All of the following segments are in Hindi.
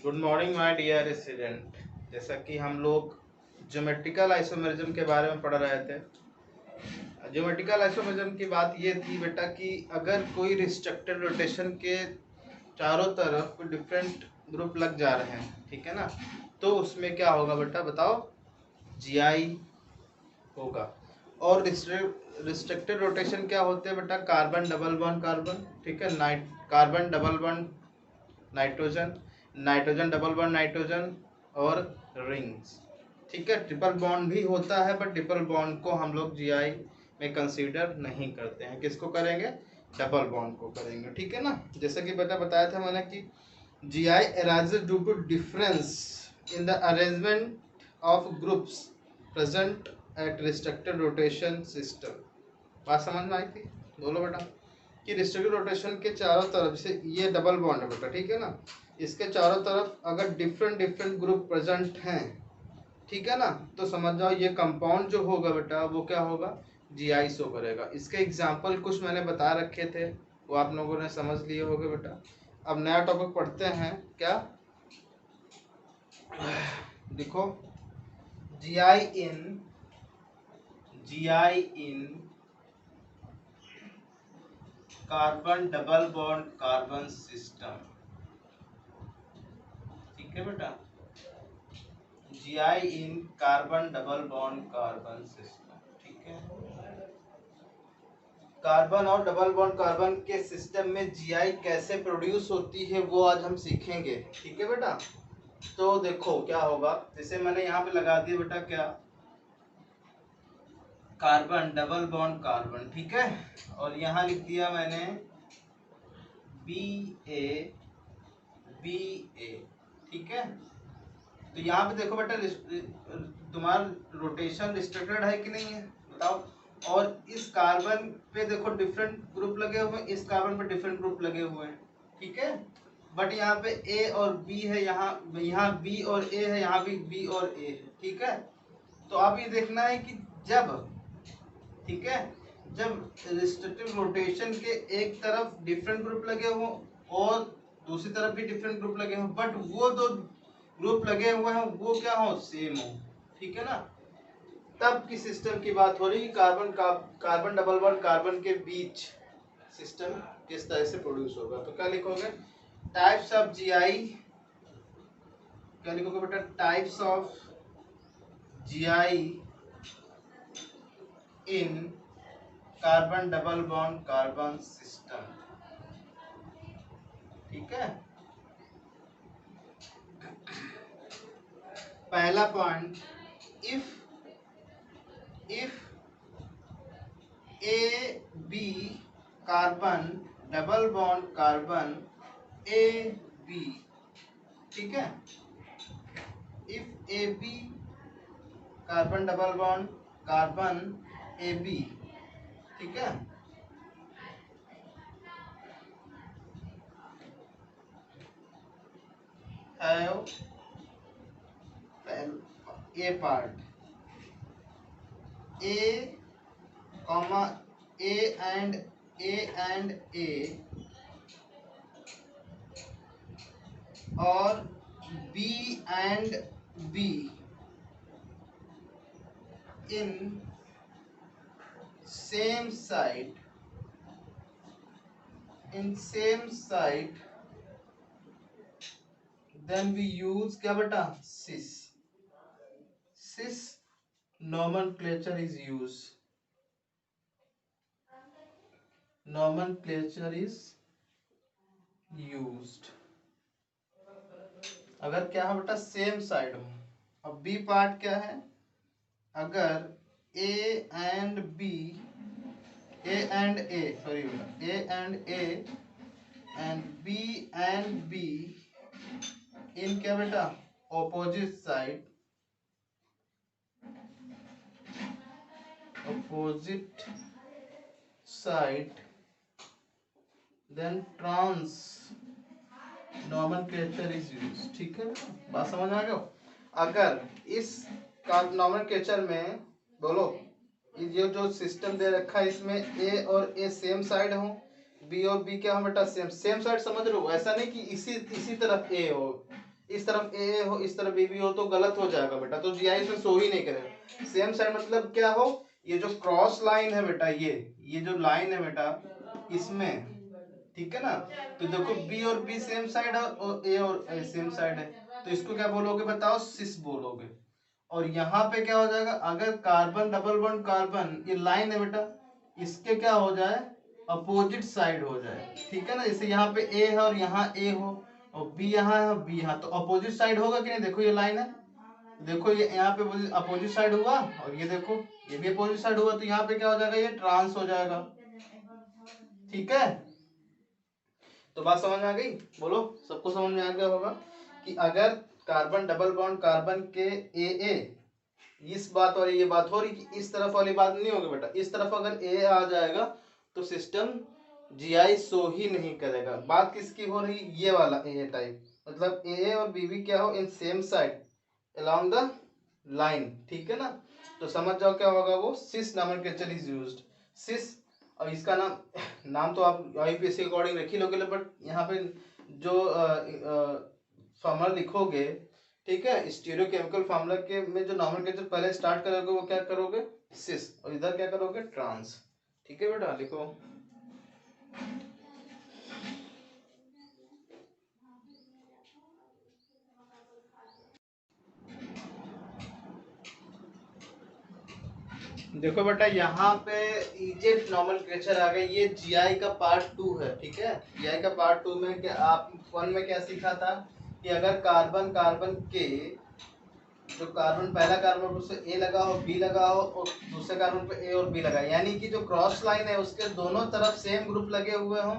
Good morning my dear student. जैसा कि हम लोग ज्योमेट्रिकल आइसोमेरिज्म के बारे में पढ़ रहे थे। ज्योमेट्रिकल आइसोमेरिज्म की बात ये थी बेटा कि अगर कोई रिस्ट्रिक्टेड रोटेशन के चारों तरफ कोई डिफरेंट ग्रुप लग जा रहे हैं, ठीक है ना, तो उसमें क्या होगा बेटा बताओ, जीआई होगा। और रिस्ट्रिक्टेड रोटेशन क्या होते हैं बेटा, कार्बन डबल बॉन्ड कार्बन, ठीक है, carbon double bond nitrogen, nitrogen double bond nitrogen और रिंग्स, ठीक है। ट्रिपल बॉन्ड भी होता है बट ट्रिपल बॉन्ड को हम लोग जीआई में कंसीडर नहीं करते हैं। किसको करेंगे? डबल बॉन्ड को करेंगे, ठीक है ना। जैसे कि बेटा बताया था मैंने कि GI arises due to difference in the arrangement of groups present at restricted rotation system. बात समझ में आई थी? बोलो बेटा कि रिस्ट्रिक्टेड रोटेशन के चारों तरफ, जैसे ये डबल बॉन्ड है बेटा, ठीक है ना, इसके चारों तरफ अगर डिफरेंट डिफरेंट ग्रुप प्रेजेंट हैं, ठीक है ना, तो समझ जाओ ये कंपाउंड जो होगा बेटा वो क्या होगा, जीआई शो करेगा। इसके एग्जाम्पल कुछ मैंने बता रखे थे, वो आप लोगों ने समझ लिए होंगे बेटा। अब नया टॉपिक पढ़ते हैं। क्या देखो, GI in carbon double bond carbon system, ठीक है बेटा, GI in carbon double bond carbon system, ठीक है। कार्बन और डबल बॉन्ड कार्बन के सिस्टम में जीआई कैसे प्रोड्यूस होती है वो आज हम सीखेंगे, ठीक है बेटा। तो देखो क्या होगा, जैसे मैंने यहाँ पे लगा दिया बेटा क्या, कार्बन डबल बॉन्ड कार्बन, ठीक है, और यहाँ लिख दिया मैंने बी ए, ठीक है। तो यहाँ पे देखो बेटा तुम्हारा रोटेशन रिस्ट्रिक्टेड है कि नहीं है बताओ। और इस कार्बन पे देखो डिफरेंट ग्रुप लगे हुए हैं, इस कार्बन पे डिफरेंट ग्रुप लगे हुए हैं, ठीक है। बट यहाँ पे ए और बी है, यहाँ बी और ए है, यहाँ भी बी और ए है, ठीक है। तो अब ये देखना है कि जब, ठीक है, जब रिस्ट्रिक्टिव रोटेशन के एक तरफ डिफरेंट ग्रुप लगे हों और दूसरी तरफ भी डिफरेंट ग्रुप लगे हों, बट वो दो ग्रुप लगे हुए हैं वो क्या हो, सेम हो, ठीक है ना। तब की सिस्टम की बात हो रही है, कार्बन डबल बॉन्ड कार्बन के बीच सिस्टम किस तरह से प्रोड्यूस होगा। तो क्या लिखोगे, टाइप्स ऑफ जीआई, क्या लिखोगे बेटा, types of GI in carbon double bond carbon system, ठीक है। पहला point, if A B carbon double bond carbon A B, ठीक है, if A B carbon double bond carbon A B, ठीक है, have a part A comma A and A और B and B in same site, then we use क्या बेटा, cis nomenclature is used, अगर क्या है बेटा, सेम साइड हो। अब बी पार्ट क्या है, अगर A and B, A and A sorry बेटा, A and A and B and B in क्या बेटा, opposite side, then trans nomenclature is use, ठीक है। बात समझ आ गया। अगर इस नॉमेनक्लेचर में बोलो, ये जो सिस्टम दे रखा है इसमें ए और ए सेम साइड हो, बी और बी क्या हो बेटा, सेम साइड, समझ रहे हो, ऐसा नहीं कि इसी तरफ ए हो, इस तरफ ए हो इस तरफ बी हो तो गलत हो जाएगा बेटा, तो जीआई इसमें शो ही नहीं करेगा। सेम साइड मतलब क्या हो, ये जो क्रॉस लाइन है बेटा, ये जो लाइन है बेटा इसमें, ठीक है ना, तो देखो बी और बी सेम साइड है और ए और ए सेम साइड है, तो इसको क्या बोलोगे बताओ, सिस बोलोगे। और यहाँ पे क्या हो जाएगा, अगर कार्बन डबल बॉन्ड कार्बन ये लाइन है बेटा, इसके क्या हो जाए, अपोजिट साइड हो जाए, ठीक है ना, जैसे यहाँ पे ए है और यहाँ ए हो और बी यहाँ है और बी यहाँ, तो अपोजिट साइड होगा कि नहीं, देखो ये लाइन है, देखो ये यहाँ पे अपोजिट साइड हुआ और ये देखो ये भी अपोजिट साइड हुआ, तो यहाँ पे क्या हो जाएगा, ये ट्रांस हो जाएगा, ठीक है। तो बात समझ में आ गई, बोलो सबको समझ में आ गया होगा कि अगर कार्बन डबल बॉन्ड कार्बन के ए इस बात वाली ये बात हो रही कि इस तरफ वाली बात नहीं होगी बेटा, इस तरफ अगर ए आ जाएगा तो सिस्टम जीआई शो ही नहीं करेगा। बात किसकी हो रही, ये वाला ए टाइप, मतलब ए और बी क्या हो in same side along the line, ठीक है ना, तो समझ जाओ क्या होगा, वो सिस नोमेनक्लेचर इज यूज्ड, सिस। और इसका नाम तो आप यूपीएससी के अकॉर्डिंग रख ही लोगे, बट यहाँ पे जो फॉर्मूला लिखोगे, ठीक है, स्टीरियोकेमिकल फार्मूला के में जो नोमेनक्लेचर पहले स्टार्ट करोगे वो क्या करोगे, सिस, और इधर क्या करोगे, ट्रांस, ठीक है बेटा, लिखो। देखो बेटा यहाँ पे इजेड नोमेनक्लेचर आ गई, ये जीआई का पार्ट 2 है, ठीक है। जीआई का पार्ट 2 में क्या आप 1 में क्या सीखा था कि अगर कार्बन कार्बन के जो कार्बन पहला कार्बन पर ए लगा हो बी लगा हो और दूसरे कार्बन पे ए और बी लगा, यानी कि जो क्रॉस लाइन है उसके दोनों तरफ सेम ग्रुप लगे हुए हों,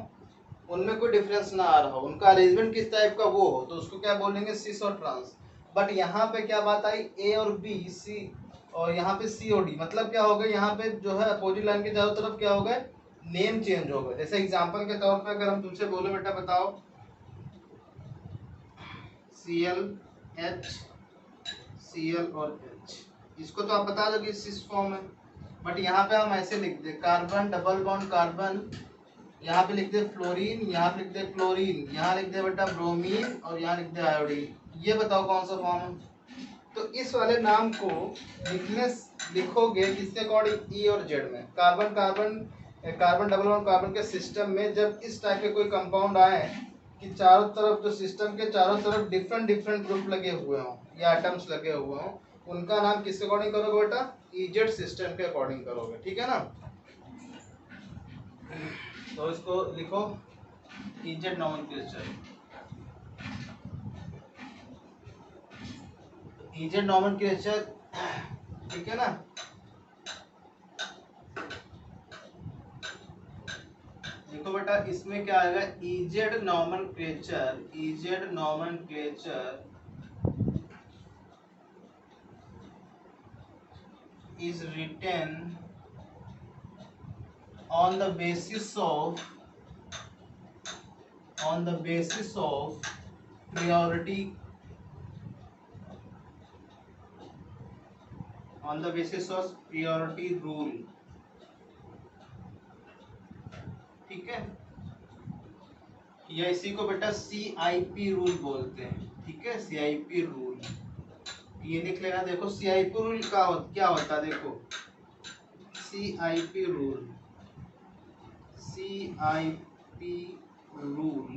उनमें कोई डिफरेंस ना आ रहा हो, उनका अरेंजमेंट किस टाइप का वो हो, तो उसको क्या बोलेंगे, सिस और ट्रांस। बट यहाँ पे क्या बात आई, ए और बी सी और यहाँ पे सी और डी, मतलब क्या हो गया, यहाँ पे जो है अपोजिट लाइन के चारों तरफ क्या हो गए, नेम चेंज हो गए। जैसे एग्जांपल के तौर पे अगर हम तुमसे बोले बेटा बताओ ClH Cl और H, इसको तो आप बता दो कि सिस फॉर्म है, बट यहाँ पे हम ऐसे लिख दे कार्बन डबल बॉन्ड कार्बन, यहाँ पे लिख दे फ्लोरीन, यहाँ पे लिख दे क्लोरीन, यहाँ लिख दे बेटा ब्रोमीन और यहाँ लिख दे आयोडीन, ये बताओ कौन सा फॉर्म है। तो इस वाले नाम को लिखोगे किसके अकॉर्डिंग, ई और जेड में, carbon carbon carbon double bond carbon के सिस्टम में जब इस टाइप के कोई कंपाउंड आए कि चारों तरफ जो सिस्टम के चारों तरफ डिफरेंट डिफरेंट ग्रुप लगे हुए हों या एटम्स लगे हुए हों, उनका नाम किसके अकॉर्डिंग करोगे बेटा, इजेड सिस्टम के अकॉर्डिंग करोगे, ठीक है ना। तो इसको लिखो इजेड नोमेनक्लेचर, इजेड नोमेनक्लेचर, ठीक है ना। देखो बेटा इसमें क्या आएगा, EZ nomenclature, EZ nomenclature is written on the basis of priority, on the basis of priority rule, ठीक है, या इसी को बेटा CIP रूल बोलते हैं, ठीक है, CIP रूल, ये लिख लेना। देखो CIP रूल का क्या होता है, देखो CIP रूल, CIP रूल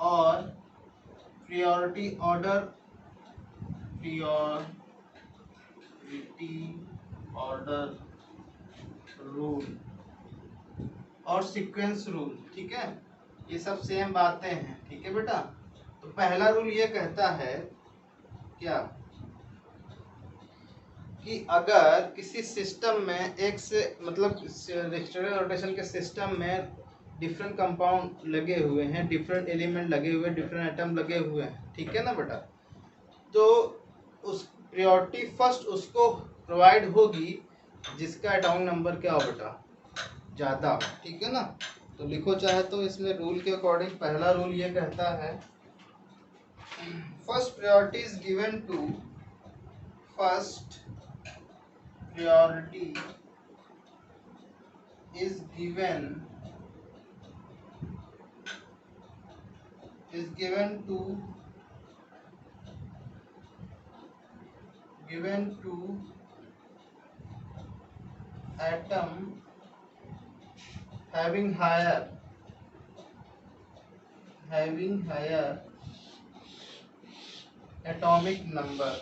और priority order, priority order rule और सीक्वेंस रूल, ठीक है, ये सब सेम बातें हैं, ठीक है बेटा। तो पहला रूल ये कहता है क्या कि अगर किसी सिस्टम में एक से मतलब रेस्टोरेंट रोटेशन के सिस्टम में डिफरेंट कंपाउंड लगे हुए हैं, डिफरेंट एलिमेंट लगे हुए हैं, डिफरेंट एटम लगे हुए हैं, ठीक है ना बेटा, तो उस प्रायोरिटी फर्स्ट उसको प्रोवाइड होगी जिसका एटॉमिक नंबर क्या हो बेटा, ज़्यादा हो, ठीक है ना। तो लिखो चाहे तो इसमें रूल के अकॉर्डिंग पहला रूल ये कहता है first priority is given to, first priority is is given to atom having higher atomic number,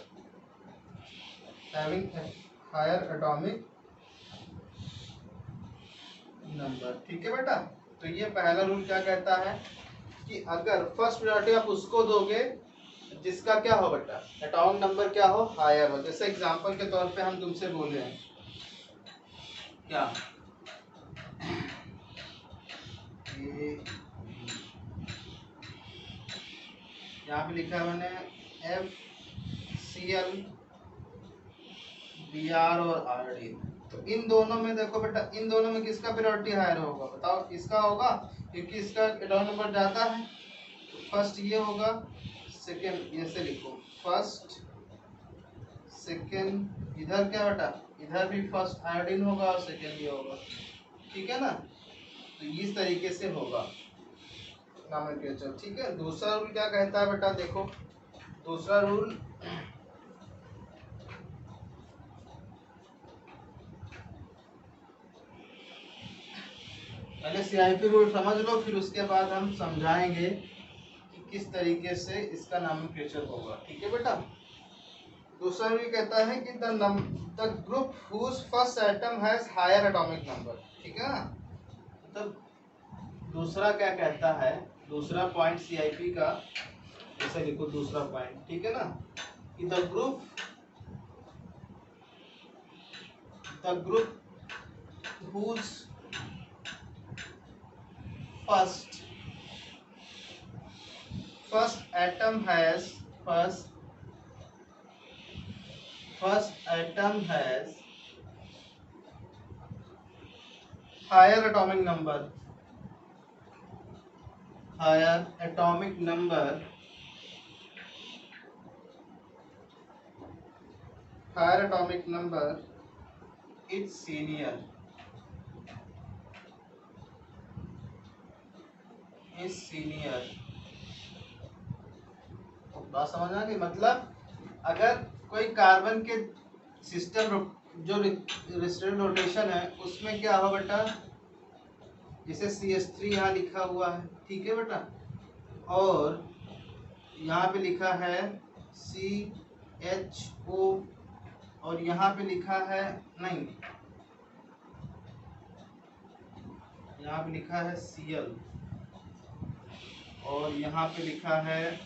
ठीक है बेटा। तो ये पहला रूल क्या कहता है कि अगर फर्स्ट प्रायोरिटी आप उसको दोगे जिसका क्या हो बेटा, एटॉमिक नंबर क्या हो, हायर हो। जैसे एग्जांपल के तौर पे हम तुमसे बोले हैं क्या, यहाँ पे लिखा है मैंने FCl, Br और आयोडीन। तो इन दोनों में देखो बेटा, इन दोनों में किसका प्रायोरिटी हायर होगा, बताओ किसका होगा, क्योंकि इसका एटॉमिक नंबर ज्यादा है। तो फर्स्ट ये होगा, सेकंड ये से लिखो, फर्स्ट सेकंड, इधर क्या बेटा, इधर भी फर्स्ट आयोडीन होगा और सेकंड ये होगा, ठीक है ना। तो इस तरीके से होगा नोमेनक्लेचर, ठीक है। दूसरा रूल क्या कहता है बेटा, देखो दूसरा रूल, पहले CIP रूल समझ लो, फिर उसके बाद हम समझाएंगे कि किस तरीके से इसका नोमेनक्लेचर होगा, ठीक है बेटा। दूसरा रूल कहता है कि the group whose first atom has higher atomic number, ठीक है ना। तो दूसरा क्या कहता है, दूसरा पॉइंट CIP का, जैसे लिखो दूसरा पॉइंट, ठीक है ना, कि the group whose first atom has higher atomic number its senior बात समझ आ गई। मतलब अगर कोई कार्बन के सिस्टम जो रिस्टोरेंट रोटेशन है उसमें क्या हो बेटा, जैसे CH3 यहाँ लिखा हुआ है, ठीक है बेटा, और यहाँ पे लिखा है CHO और यहाँ पे लिखा है, नहीं यहाँ पे लिखा है Cl और यहाँ पे लिखा है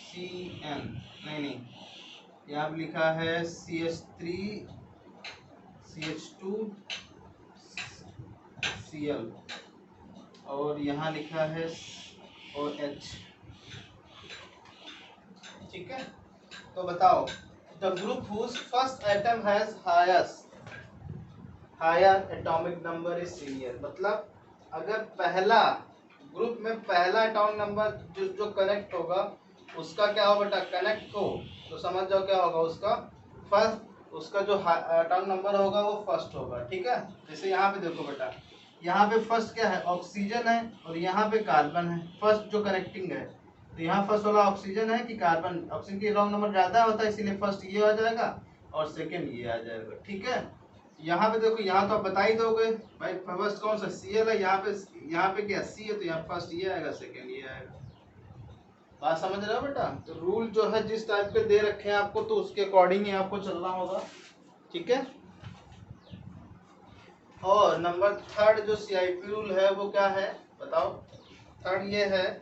CN, नहीं यहाँ पे लिखा है CH3 CH2 Cl और यहाँ लिखा है OH, ठीक है। तो बताओ, the group whose first atom has higher atomic number is senior, मतलब अगर पहला ग्रुप में पहला एटॉमिक नंबर जो कनेक्ट होगा उसका क्या हो बेटा, कनेक्ट हो, तो समझ जाओ क्या होगा, उसका फर्स्ट, उसका जो एटॉमिक नंबर होगा वो फर्स्ट होगा, ठीक है। जैसे यहाँ पे देखो बेटा, यहाँ पे फर्स्ट क्या है, ऑक्सीजन है और यहाँ पे कार्बन है, फर्स्ट जो कनेक्टिंग है। तो यहाँ फर्स्ट वाला ऑक्सीजन है कि कार्बन, ऑक्सीजन की एटॉमिक नंबर ज्यादा होता है इसीलिए फर्स्ट ये आ जाएगा और सेकंड ये आ जाएगा, ठीक है। यहाँ पे देखो, यहाँ तो आप बता ही दोगे भाई, फर्स्ट कौन सा Cl है, यहाँ पे क्या C है, तो यहाँ फर्स्ट ये आएगा, सेकंड ये आएगा। बात समझ रहे हो बेटा। तो रूल जो है जिस टाइप के दे रखे हैं आपको, तो उसके अकॉर्डिंग ही आपको चलना होगा, ठीक है। और नंबर थर्ड जो CIP रूल है वो क्या है बताओ, थर्ड ये है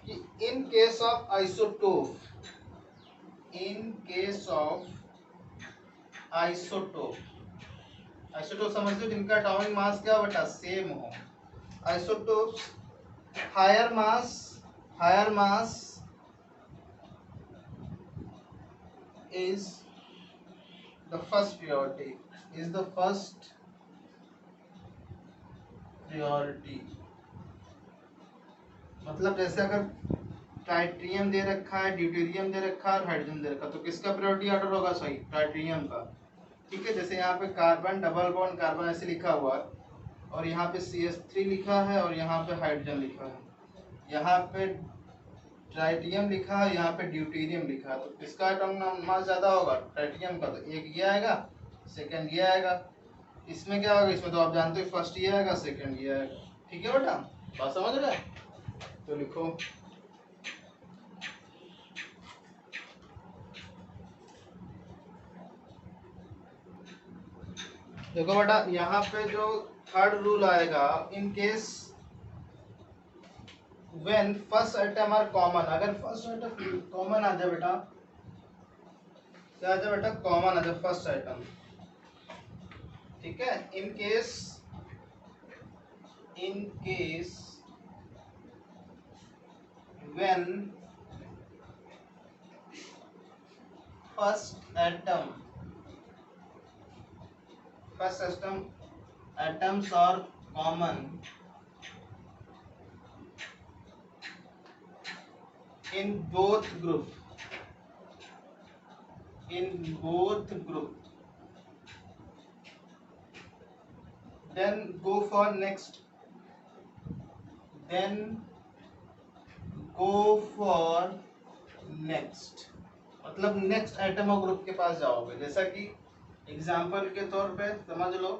कि इन केस ऑफ आइसोटोप समझते हो, जिनका एटॉमिक मास क्या हो बेटा, सेम हो। Isotopes higher mass is the first priority, मतलब जैसे अगर ट्राइट्रियम दे रखा है, ड्यूटेरियम दे रखा है और हाइड्रोजन दे रखा है, तो किसका प्रायोरिटी ऑर्डर होगा, सही ट्राइट्रियम का। ठीक है, जैसे यहाँ पे कार्बन डबल बॉन्ड कार्बन ऐसे लिखा हुआ है, और यहाँ पे CH3 लिखा है, और यहाँ पे हाइड्रोजन लिखा है, यहाँ पे ट्राइटियम लिखा है, यहाँ पे ड्यूटेरियम लिखा है। तो किसका एटॉमिक मास ज्यादा होगा? ट्राइटियम का। तो एक ये आएगा, सेकंड ये आएगा। इसमें क्या होगा? इसमें तो आप जानते हो फर्स्ट ये आएगा, सेकंड ये आएगा। ठीक है बेटा, बात समझ रहे हैं? तो लिखो, देखो बेटा यहाँ पे जो थर्ड रूल आएगा, in case when first atom are common, अगर फर्स्ट आइटम कॉमन आ जाए बेटा, क्या आ जाए बेटा? कॉमन आ जाए फर्स्ट आइटम। ठीक है, इन case when first atoms are common in both group, then go for next मतलब नेक्स्ट आइटम और ग्रुप के पास जाओगे। जैसा कि एग्जांपल के तौर पे समझ लो,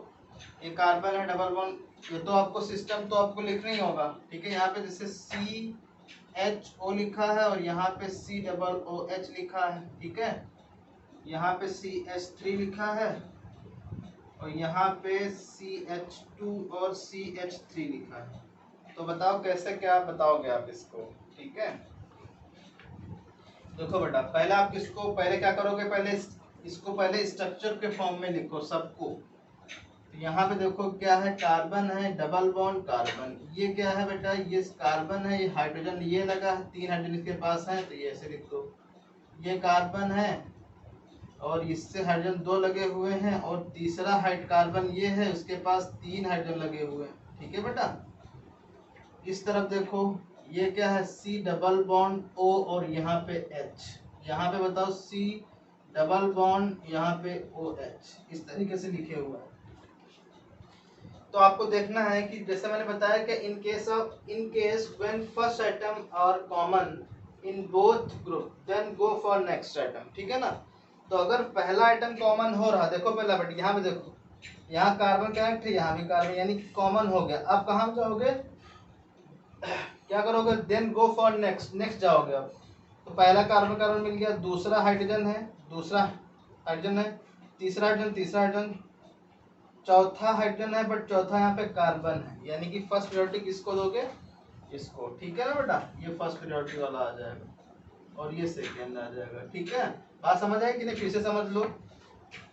ये कार्बन है डबल बॉन्ड, ये तो आपको सिस्टम तो आपको लिखना ही होगा। ठीक है, यहाँ पे जैसे CHO लिखा है, और यहाँ पे COOH लिखा है। ठीक है, यहाँ पे CH3 लिखा है, और यहाँ पे CH2 और CH3 लिखा है। तो बताओ कैसे, क्या बताओगे आप इसको? ठीक है, देखो बेटा, पहले आप किसको, पहले क्या करोगे? पहले इसको पहले स्ट्रक्चर के फॉर्म में लिखो सबको। तो यहाँ पे देखो क्या है, कार्बन है, डबल बॉन्ड कार्बन, ये क्या है बेटा? ये कार्बन है, ये हाइड्रोजन ये लगा है, 3 हाइड्रोजन इसके पास है, तो ये ऐसे लिख दो। ये कार्बन है, और इससे हाइड्रोजन 2 लगे हुए हैं, और तीसरा कार्बन ये है, उसके पास 3 हाइड्रोजन लगे हुए हैं। ठीक है बेटा, इस तरफ देखो, ये क्या है? C डबल बॉन्ड O, और यहाँ पे H, यहाँ पे बताओ C डबल बॉन्ड, यहाँ पे OH, इस तरीके से लिखे हुआ है। तो आपको देखना है कि जैसे मैंने बताया कि in case when first atom are common in both group, then go for next atom. ठीक है ना? तो अगर पहला आइटम कॉमन हो रहा, देखो पहला बेटा, यहाँ पे देखो, यहाँ कार्बन कनेक्ट है, यहाँ भी कार्बन, यानी कॉमन हो गया। अब कहाँ जाओगे, क्या करोगे? देन गो फॉर नेक्स्ट जाओगे आप। तो पहला कार्बन मिल गया, दूसरा हाइड्रोजन है, तीसरा हाइड्रोजन, चौथा हाइड्रोजन है, बट चौथा यहाँ पे कार्बन है, यानी कि फर्स्ट प्रायोरिटी किसको दोगे? इसको। ठीक है ना बेटा, ये फर्स्ट प्रायोरिटी वाला आ जाएगा, और ये सेकेंड आ जाएगा। ठीक है, बात समझ आई कि नहीं? फिर से समझ लो।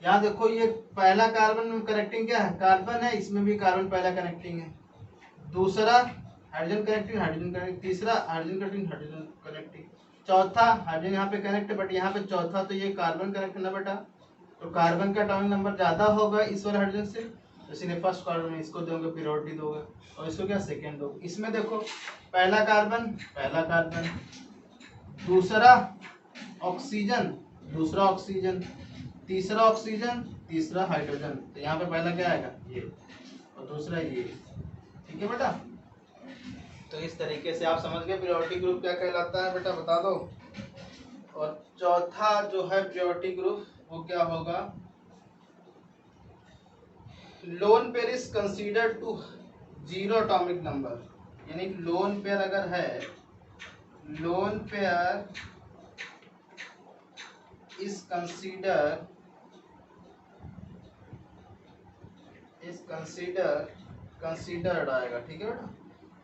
यहाँ देखो, ये पहला कार्बन कनेक्टिंग क्या है? कार्बन है, इसमें भी कार्बन पहला कनेक्टिंग है, दूसरा हाइड्रोजन कनेक्टिंग, तीसरा हाइड्रोजन कनेक्टिंग, चौथा हाइड्रोजन यहाँ पे कनेक्ट, बट यहाँ पे चौथा तो ये कार्बन कनेक्ट है ना बेटा, तो कार्बन का एटॉमिक नंबर ज्यादा होगा इस वाले हाइड्रोजन से, तो इसलिए फर्स्ट कार्बन में इसको दोगे, प्रायोरिटी दोगे, और इसको क्या? सेकेंड दोगे। इसमें देखो, पहला कार्बन, दूसरा ऑक्सीजन, तीसरा हाइड्रोजन, तो यहाँ पे पहला क्या आएगा? ये, और दूसरा ये। ठीक है बेटा, तो इस तरीके से आप समझ गए प्रायोरिटी ग्रुप क्या कहलाता है बेटा, बता दो। और चौथा जो है प्रायोरिटी ग्रुप, वो क्या होगा? Lone pair is considered to 0 atomic number, यानी लोन पेयर अगर है, लोन पेयर इज कंसीडर्ड आएगा। ठीक है बेटा,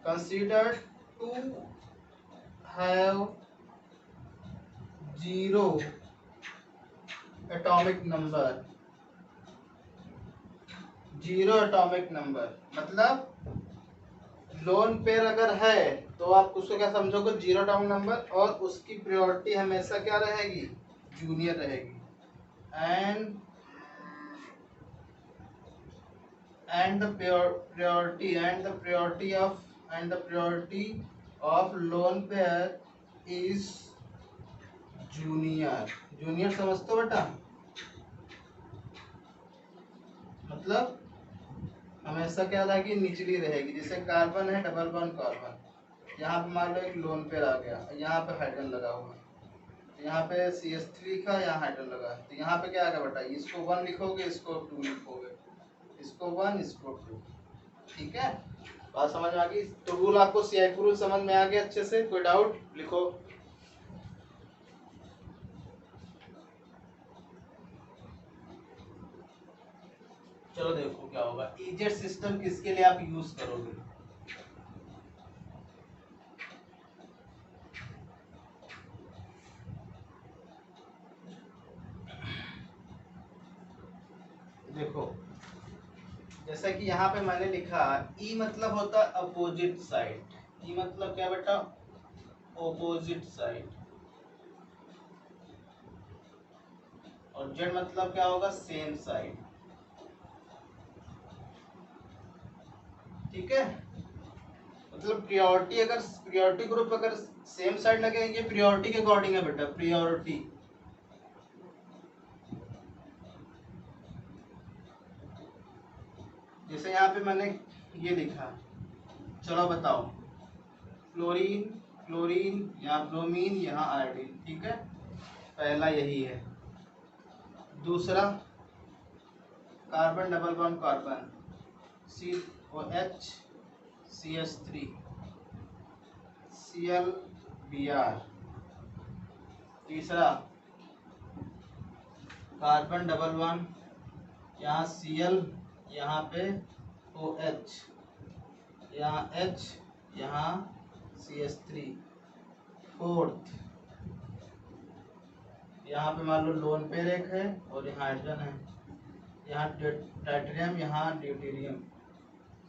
considered to have 0 atomic number, मतलब लोन पेयर अगर है तो आप उसको क्या समझोगे? 0 एटॉमिक नंबर, और उसकी प्रायोरिटी हमेशा क्या रहेगी? जूनियर रहेगी। and the priority of lone pair is junior। समझते हो बेटा? मतलब हमेशा क्या रहेगी, निचली रहेगी। जैसे कार्बन है, डबल बॉन्ड कार्बन, यहाँ पे मान लो एक लोन पेयर आ गया, यहाँ पे हाइड्रोजन लगा हुआ है, यहाँ पे CH3 लिखा, यहाँ हाइड्रोजन लगा है, तो यहाँ पे क्या आएगा बेटा, इसको 1 लिखोगे, इसको 2 लिखोगे, इसको 1, इसको 2। ठीक है, बात समझ में आ गई। तो रूल आपको CI रूल समझ में आ गया अच्छे से, कोई डाउट लिखो। चलो देखो क्या होगा, इजेड सिस्टम किसके लिए आप यूज करोगे। देखो जैसा कि यहाँ पे मैंने लिखा, ई मतलब होता है अपोजिट साइड। ई मतलब क्या बेटा, ऑपोजिट साइड। और जेड मतलब क्या होगा, सेम साइड। ठीक है, मतलब प्रियोरिटी, अगर प्रियोरिटी ग्रुप अगर सेम साइड लगे, ये प्रियोरिटी के अकॉर्डिंग है बेटा, प्रियोरिटी। जैसे यहाँ पे मैंने ये लिखा, चलो बताओ, फ्लोरीन, क्लोरीन, यहाँ ब्रोमीन, यहाँ आयोडीन। ठीक है, पहला यही है। दूसरा carbon double bond carbon, COH CH3 ClBr। तीसरा कार्बन डबल बॉन्ड, यहाँ Cl, यहाँ पे OH, यहाँ H, यहाँ CH3। फोर्थ, यहाँ पे मान लो लोन पेयर एक है और यहाँ हाइड्रोजन है, यहाँ टाइटेनियम, यहाँ ड्यूटेरियम।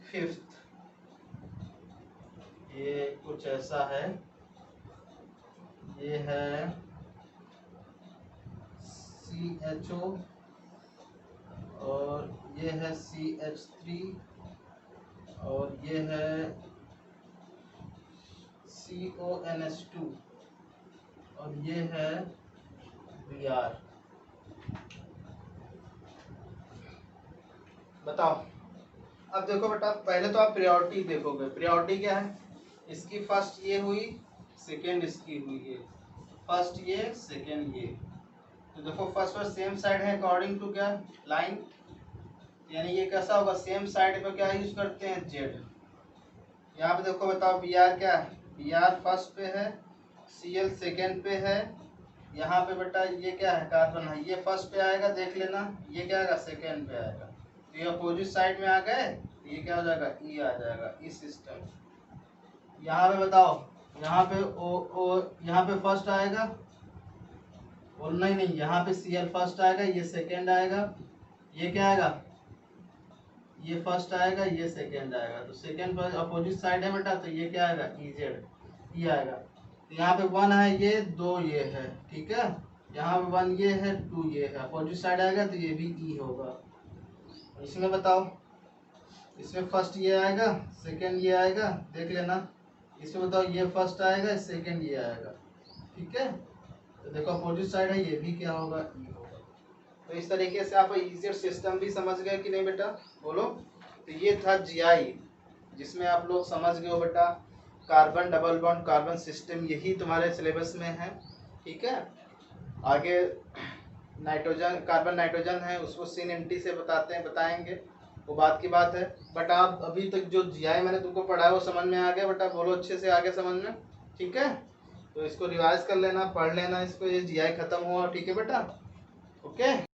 फिफ्थ, ये कुछ ऐसा है, ये है CHO और ये है CH3 और ये है CONH2 और ये है Br। बताओ, अब देखो बेटा, पहले तो आप प्रायोरिटी देखोगे। प्रायोरिटी क्या है, इसकी फर्स्ट ये हुई, सेकेंड इसकी हुई ये, फर्स्ट ये, सेकेंड ये। तो देखो फर्स्ट पर सेम साइड है अकॉर्डिंग टू क्या, लाइन, यानी ये कैसा होगा, सेम साइड पे क्या यूज करते हैं, जेड। यहाँ पे देखो बताओ, Br क्या है, Br फर्स्ट पे है, Cl सेकेंड पे है, यहाँ पे बेटा ये क्या है, कार्बन है, ये फर्स्ट पे आएगा, देख लेना, ये क्या आएगा, सेकेंड पे आएगा। तो ये अपोजिट साइड में आ गए, तो ये क्या हो जाएगा, ई आ जाएगा, ई सिस्टम। यहाँ पे बताओ, यहाँ पे यहाँ पे फर्स्ट आएगा, और नहीं, यहाँ पे Cl फर्स्ट आएगा, ये सेकेंड आएगा, ये क्या आएगा, ये फर्स्ट आएगा, ये सेकेंड आएगा। तो सेकेंड पर अपोजिट साइड है बेटा, तो ये क्या आएगा, EZ, ई आएगा। तो यहाँ पे 1 है, ये 2 ये है। ठीक है, यहाँ पे 1 ये है, 2 ये है, अपोजिट साइड आएगा तो ये भी ई होगा। इसमें बताओ, इसमें फर्स्ट ये आएगा, सेकेंड ये आएगा, देख लेना। इसमें बताओ, ये फर्स्ट आएगा, सेकेंड ये आएगा। ठीक है, तो देखो अपोजिट साइड है, ये भी क्या होगा, ई होगा। तो इस तरीके से आप इजी सिस्टम भी समझ गए कि नहीं बेटा, बोलो। तो ये था GI, जिसमें आप लोग समझ गए हो बेटा, carbon double bond carbon system, यही तुम्हारे सिलेबस में है। ठीक है, आगे नाइट्रोजन, कार्बन नाइट्रोजन है, उसको CNT से बताएंगे, वो बात की बात है। बट आप अभी तक जो GI मैंने तुमको पढ़ाया वो समझ में आ गया बेटा, बोलो अच्छे से, आगे समझ में। ठीक है, तो इसको रिवाइज कर लेना, पढ़ लेना इसको, ये GI खत्म हुआ। ठीक है बेटा, ओके।